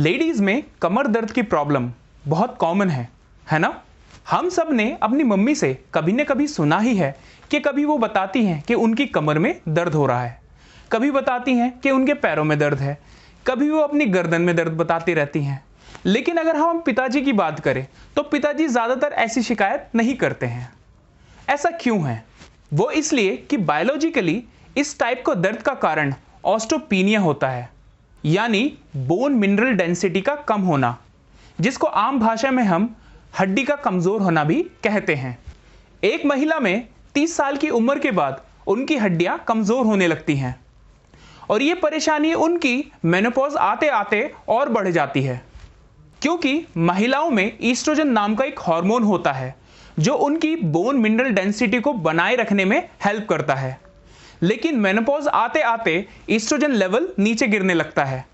Ladies में कमर दर्द की प्रॉब्लम बहुत कॉमन है ना? हम सब ने अपनी मम्मी से कभी न कभी सुना ही है कि कभी वो बताती हैं कि उनकी कमर में दर्द हो रहा है, कभी बताती हैं कि उनके पैरों में दर्द है, कभी वो अपनी गर्दन में दर्द बताती रहती हैं। लेकिन अगर हम पिताजी की बात करें तो पिताजी ज़्यादातर ऐसी शिकायत नहीं करते हैं। ऐसा क्यों है? वो इसलिए कि बायोलॉजिकली इस टाइप को दर्द का कारण ऑस्टियोपीनिया होता है, यानी बोन मिनरल डेंसिटी का कम होना, जिसको आम भाषा में हम हड्डी का कमज़ोर होना भी कहते हैं। एक महिला में 30 साल की उम्र के बाद उनकी हड्डियां कमज़ोर होने लगती हैं और ये परेशानी उनकी मेनोपॉज आते आते और बढ़ जाती है, क्योंकि महिलाओं में ईस्ट्रोजन नाम का एक हार्मोन होता है जो उनकी बोन मिनरल डेंसिटी को बनाए रखने में हेल्प करता है। लेकिन मेनोपॉज आते आते ईस्ट्रोजन लेवल नीचे गिरने लगता है,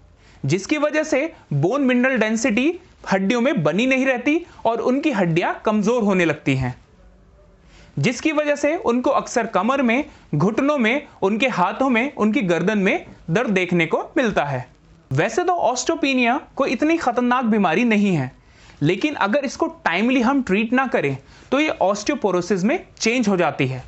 जिसकी वजह से बोन मिनरल डेंसिटी हड्डियों में बनी नहीं रहती और उनकी हड्डियां कमज़ोर होने लगती हैं, जिसकी वजह से उनको अक्सर कमर में, घुटनों में, उनके हाथों में, उनकी गर्दन में दर्द देखने को मिलता है। वैसे तो ऑस्टियोपीनिया कोई इतनी खतरनाक बीमारी नहीं है, लेकिन अगर इसको टाइमली हम ट्रीट ना करें तो ये ऑस्टियोपोरोसिस में चेंज हो जाती है।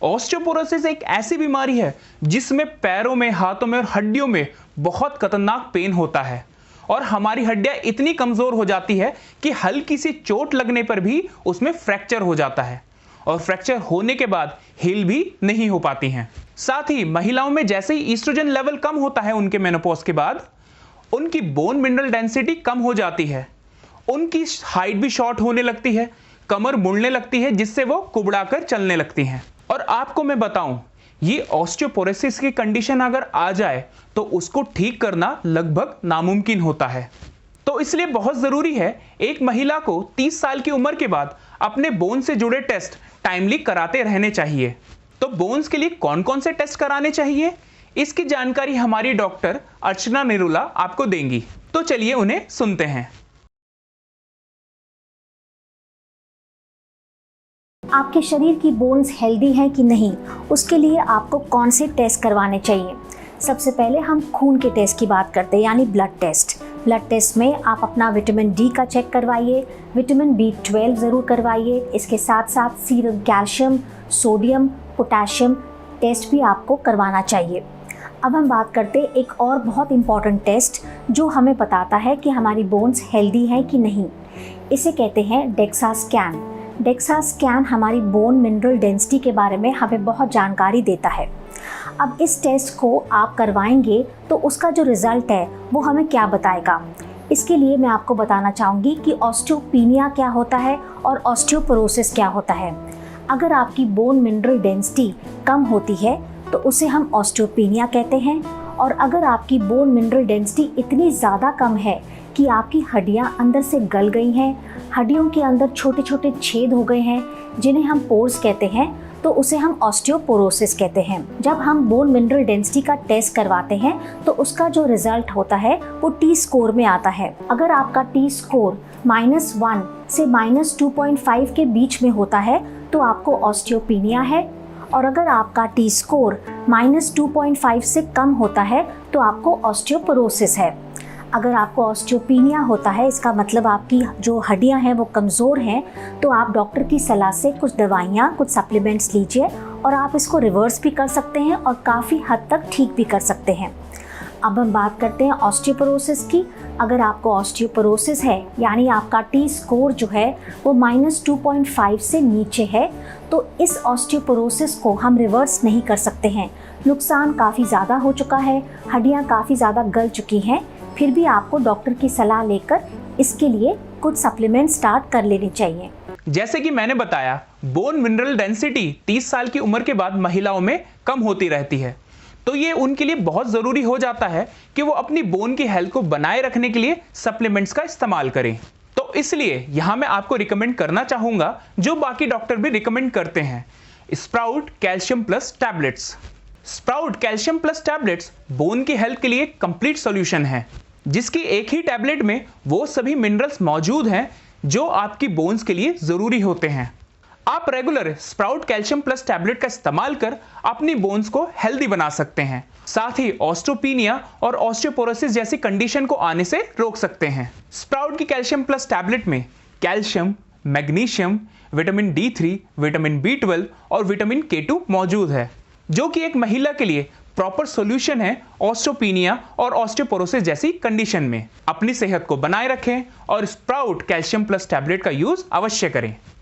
ऑस्टियोपोरोसिस एक ऐसी बीमारी है जिसमें पैरों में, हाथों में और हड्डियों में बहुत खतरनाक पेन होता है और हमारी हड्डियां इतनी कमज़ोर हो जाती है कि हल्की सी चोट लगने पर भी उसमें फ्रैक्चर हो जाता है और फ्रैक्चर होने के बाद हील भी नहीं हो पाती हैं। साथ ही महिलाओं में जैसे ही ईस्ट्रोजन लेवल कम होता है उनके मेनोपॉज के बाद, उनकी बोन मिनरल डेंसिटी कम हो जाती है, उनकी हाइट भी शॉर्ट होने लगती है, कमर मुड़ने लगती है, जिससे वो कुबड़ा कर चलने लगती हैं। और आपको मैं बताऊं, ये ऑस्टियोपोरोसिस की कंडीशन अगर आ जाए तो उसको ठीक करना लगभग नामुमकिन होता है। तो इसलिए बहुत ज़रूरी है एक महिला को 30 साल की उम्र के बाद अपने बोन से जुड़े टेस्ट टाइमली कराते रहने चाहिए। तो बोन्स के लिए कौन कौन से टेस्ट कराने चाहिए, इसकी जानकारी हमारी डॉक्टर अर्चना निरुला आपको देंगी। तो चलिए उन्हें सुनते हैं। आपके शरीर की बोन्स हेल्दी हैं कि नहीं, उसके लिए आपको कौन से टेस्ट करवाने चाहिए। सबसे पहले हम खून के टेस्ट की बात करते हैं, यानी ब्लड टेस्ट। ब्लड टेस्ट में आप अपना विटामिन डी का चेक करवाइए, विटामिन B12 ज़रूर करवाइए। इसके साथ साथ serum calcium, sodium, potassium test भी आपको करवाना चाहिए। अब हम बात करते हैं एक और बहुत इम्पॉर्टेंट टेस्ट जो हमें बताता है कि हमारी बोन्स हेल्दी हैं कि नहीं। इसे कहते हैं डेक्सा स्कैन। डेक्सा स्कैन हमारी बोन मिनरल डेंसिटी के बारे में हमें बहुत जानकारी देता है। अब इस टेस्ट को आप करवाएंगे तो उसका जो रिज़ल्ट है वो हमें क्या बताएगा। इसके लिए मैं आपको बताना चाहूँगी कि ऑस्टियोपीनिया क्या होता है और ऑस्टियोपोरोसिस क्या होता है। अगर आपकी बोन मिनरल डेंसिटी कम होती है तो उसे हम ऑस्टियोपीनिया कहते हैं, और अगर आपकी बोन मिनरल डेंसिटी इतनी ज़्यादा कम है कि आपकी हड्डियाँ अंदर से गल गई हैं, हड्डियों के अंदर छोटे छोटे छेद हो गए हैं जिन्हें हम पोर्स कहते हैं, तो उसे हम ऑस्टियोपोरोसिस कहते हैं। जब हम बोन मिनरल डेंसिटी का टेस्ट करवाते हैं तो उसका जो रिजल्ट होता है वो टी स्कोर में आता है। अगर आपका टी स्कोर -1 से -2.5 के बीच में होता है तो आपको ऑस्टियोपीनिया है, और अगर आपका टी स्कोर -2.5 से कम होता है तो आपको ऑस्टियोपोरोसिस है। अगर आपको ऑस्टियोपीनिया होता है, इसका मतलब आपकी जो हड्डियां हैं वो कमज़ोर हैं, तो आप डॉक्टर की सलाह से कुछ दवाइयाँ, कुछ सप्लीमेंट्स लीजिए और आप इसको रिवर्स भी कर सकते हैं और काफ़ी हद तक ठीक भी कर सकते हैं। अब हम बात करते हैं ऑस्टियोपोरोसिस की। अगर आपको ऑस्टियोपोरोसिस है, यानी आपका टी स्कोर जो है वो -2.5 से नीचे है, तो इस ऑस्टियोपोरोसिस को हम रिवर्स नहीं कर सकते हैं। नुकसान काफ़ी ज़्यादा हो चुका है, हड्डियाँ काफ़ी ज़्यादा गल चुकी हैं, फिर भी आपको डॉक्टर की सलाह लेकर इसके लिए कुछ सप्लीमेंट स्टार्ट कर लेने चाहिए। जैसे कि मैंने बताया, बोन मिनरल डेंसिटी 30 साल की उम्र के बाद महिलाओं में कम होती रहती है, तो ये उनके लिए बहुत ज़रूरी हो जाता है कि वो अपनी बोन की हेल्थ को बनाए रखने के लिए सप्लीमेंट्स का इस्तेमाल करें। तो इसलिए यहाँ मैं आपको रिकमेंड करना चाहूँगा जो बाकी डॉक्टर भी रिकमेंड करते हैं, sprout calcium plus tablets. Sprout calcium plus tablets bone की हेल्थ के लिए कंप्लीट सॉल्यूशन है, जिसकी एक ही टैबलेट में वो सभी मिनरल्स मौजूद हैं जो आपकी बोन्स के लिए ज़रूरी होते हैं। आप regular sprout calcium plus tablet का इस्तेमाल कर अपनी बोन्स को हेल्दी बना सकते हैं। साथ ही ऑस्टियोपीनिया और ऑस्टियोपोरोसिस जैसी कंडीशन को आने से रोक सकते हैं। स्प्राउट की कैल्शियम प्लस टैबलेट में calcium, magnesium, vitamin D3, vitamin B12 और विटामिन K2 मौजूद है, जो कि एक महिला के लिए प्रॉपर सॉल्यूशन है ऑस्टियोपीनिया और ऑस्टियोपोरोसिस जैसी कंडीशन में। अपनी सेहत को बनाए रखें और स्प्राउट कैल्शियम प्लस टैबलेट का यूज अवश्य करें।